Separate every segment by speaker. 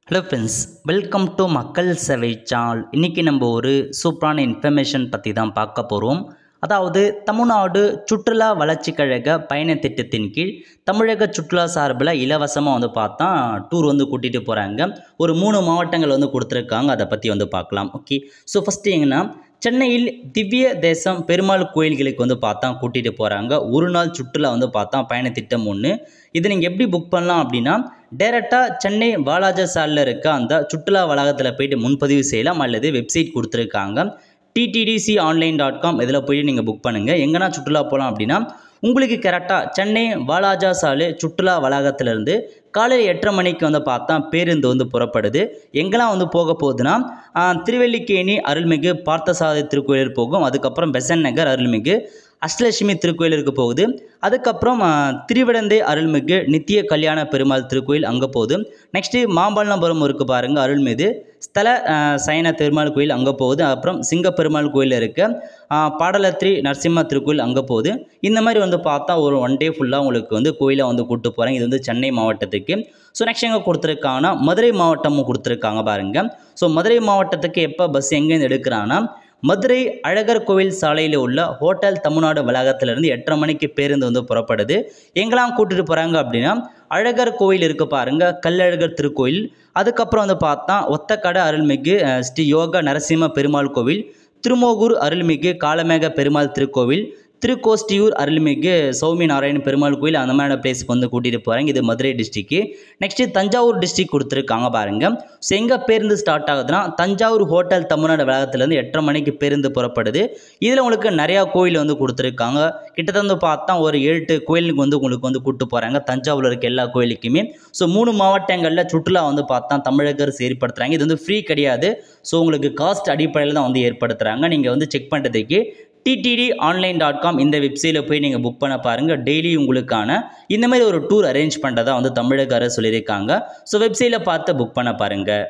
Speaker 1: Hello friends, welcome to மக்கள் சேவை channel. இன்றைக்கி நம்ம ஒரு சூப்பரான இன்ஃபர்மேஷன் பற்றி தான் பார்க்க போகிறோம். அதாவது தமிழ்நாடு சுற்றுலா வளர்ச்சிக் கழக பயண திட்டத்தின் கீழ் தமிழக சுற்றுலா சார்பில் இலவசமாக பார்த்தா டூர் கூட்டிகிட்டு போகிறாங்க. ஒரு 3 மாவட்டங்கள் கொடுத்துருக்காங்க. அதை பற்றி பார்க்கலாம். ஓகே, ஸோ ஃபஸ்ட்டு எங்கன்னா சென்னையில் திவ்ய தேசம் பெருமாள் கோயில்களுக்கு பார்த்தா கூட்டிகிட்டு போகிறாங்க. ஒரு நாள் சுற்றுலா பார்த்தா பயண திட்டம் ஒன்று. இது நீங்கள் எப்படி புக் பண்ணலாம் அப்படின்னா, டைரெக்டாக சென்னை வாலாஜா சாலில் இருக்க அந்த சுற்றுலா வளாகத்தில் போய்ட்டு முன்பதிவு செய்யலாம். அல்லது வெப்சைட் கொடுத்துருக்காங்க ttdconline.com. இதில் போய்ட்டு நீங்கள் புக் பண்ணுங்கள். எங்கன்னா சுற்றுலா போகலாம் அப்படின்னா உங்களுக்கு கரெக்டாக சென்னை வாலாஜா சாலை சுற்றுலா வளாகத்திலேருந்து காலையில் 8:30 மணிக்கு பார்த்தா பேருந்து புறப்படுது. எங்கெல்லாம் போக போகுதுன்னா, திருவல்லிக்கேணி அருள்மிகு பார்த்தசாரதி திருக்கோயிலுக்கு போகும். அதுக்கப்புறம் பெசன்ட் நகர் அருள்மிகு அஷ்டலட்சுமி திருக்கோயிலுக்கு போகுது. அதுக்கப்புறம் திருவிடந்தை அருள்மிகு நித்திய கல்யாண பெருமாள் திருக்கோயில் அங்கே போகுது. நெக்ஸ்ட்டு மாம்பழம்புரம் இருக்குது பாருங்கள், அருள்மிகு ஸ்தல சயன பெருமாள் கோயில் அங்கே போகுது. அப்புறம் சிங்கப்பெருமாள் கோயில் இருக்க பாடலத்ரி நரசிம்ம திருக்கோயில் அங்கே போகுது. இந்த மாதிரி பார்த்தா ஒரு 1 டே ஃபுல்லாக உங்களுக்கு கோயிலை கூப்பிட்டு போகிறாங்க. இது சென்னை மாவட்டத்துக்கு. ஸோ நெக்ஸ்ட் எங்கே கொடுத்துருக்காங்கன்னா மதுரை மாவட்டமும் கொடுத்துருக்காங்க பாருங்கள். ஸோ மதுரை மாவட்டத்துக்கு எப்போ பஸ் எங்கேருந்து எடுக்கிறாங்கன்னா, மதுரை அழகர் கோவில் சாலையில் உள்ள ஹோட்டல் தமிழ்நாடு வளாகத்திலிருந்து 8:30 மணிக்கு பேருந்து புறப்படுது. எங்கெல்லாம் கூட்டிகிட்டு போகிறாங்க அப்படின்னா, அழகர் கோவில் இருக்குது பாருங்கள், கல்லழகர் திருக்கோயில். அதுக்கப்புறம் பார்த்தா ஒத்தக்கடை அருள்மிகு ஸ்ரீ யோக நரசிம்ம பெருமாள் கோவில், திருமோகூர் அருள்மிகு காலமேக பெருமாள் திருக்கோவில், திருக்கோஷ்டியூர் அருள்மிகு சௌமி நாராயண பெருமாள் கோயில், அந்த மாதிரி பிளேஸுக்கு கூட்டிகிட்டு போகிறாங்க. இது மதுரை டிஸ்ட்ரிக்கு. நெக்ஸ்ட்டு தஞ்சாவூர் டிஸ்ட்ரிக் கொடுத்துருக்காங்க பாருங்கள். ஸோ எங்கே பேருந்து ஸ்டார்ட் ஆகுதுன்னா, தஞ்சாவூர் ஹோட்டல் தமிழ்நாடு வளாகத்திலேருந்து 8:30 மணிக்கு பேருந்து புறப்படுது. இதில் உங்களுக்கு நிறையா கோயில் கொடுத்துருக்காங்க. கிட்டத்தட்ட பார்த்தா ஒரு 7-8 கோயிலுக்கு உங்களுக்கு கூப்பிட்டு போகிறாங்க. தஞ்சாவூரில் இருக்க எல்லா கோயிலுக்குமே. ஸோ 3 மாவட்டங்களில் சுற்றுலா பார்த்தா தமிழக அரசு ஏற்படுத்துகிறாங்க. இது ஃப்ரீ கிடையாது. ஸோ உங்களுக்கு காஸ்ட் அடிப்படையில் தான் ஏற்படுத்துகிறாங்க. நீங்கள் செக் பண்ணுறதுக்கு ttdonline.com இந்த வெப்சைட்டில் போய் நீங்கள் புக் பண்ண பாருங்கள். டெய்லி உங்களுக்கான இந்த மாதிரி ஒரு டூர் அரேஞ்ச் பண்ணுறதா தமிழக அரசு சொல்லியிருக்காங்க. ஸோ வெப்சைட்டில் பார்த்து புக் பண்ண பாருங்கள்.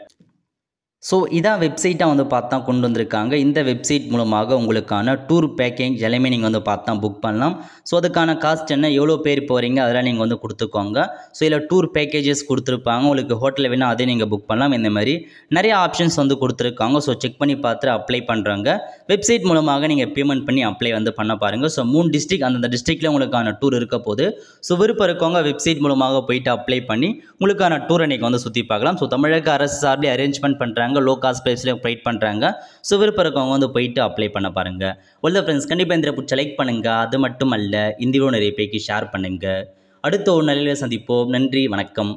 Speaker 1: ஸோ இதான் வெப்சைட்டாக பார்த்தா கொண்டு வந்திருக்காங்க. இந்த வெப்சைட் மூலமாக உங்களுக்கான டூர் பேக்கேஜ் எல்லாமே நீங்கள் பார்த்தா புக் பண்ணலாம். ஸோ அதுக்கான காஸ்ட் என்ன, எவ்வளோ பேர் போகிறீங்க, அதெல்லாம் நீங்கள் கொடுத்துக்கோங்க. ஸோ இதில் டூர் பேக்கேஜஸ் கொடுத்துருப்பாங்க. உங்களுக்கு ஹோட்டலில் வேணால் அதே நீங்கள் புக் பண்ணலாம். இந்த மாதிரி நிறைய ஆப்ஷன்ஸ் கொடுத்துருக்காங்க. ஸோ செக் பண்ணி பார்த்து அப்ளை பண்ணுறாங்க. வெப்சைட் மூலமாக நீங்கள் பேமெண்ட் பண்ணி அப்ளை பண்ண பாருங்கள். ஸோ 3 டிஸ்ட்ரிக், அந்தந்த டிஸ்ட்ரிக்டில் உங்களுக்கான டூர் இருக்க போது. ஸோ விருப்பம் இருக்கவங்க வெப்சைட் மூலமாக போயிட்டு அப்ளை பண்ணி உங்களுக்கான டூரை நீங்கள் சுற்றி பார்க்கலாம். ஸோ தமிழக அரசு சார்பில் அரேஞ்ச்மெண்ட் பண்ணுறாங்க. லோ காஸ்ட் ப்ரைஸில் ப்ரொவைட் பண்ணுறாங்க. ஸோ விருப்பம் இருக்கவங்க போயிட்டு அப்ளை பண்ண பாருங்கள். வெல் ஃப்ரெண்ட்ஸ், கண்டிப்பாக இந்த பிடிச்ச லைக் பண்ணுங்கள். அது மட்டும் அல்ல, இந்த வீடியோ நிறைய பேருக்கு ஷேர் பண்ணுங்கள். அடுத்த ஒரு நிலையில் சந்திப்போம். நன்றி, வணக்கம்.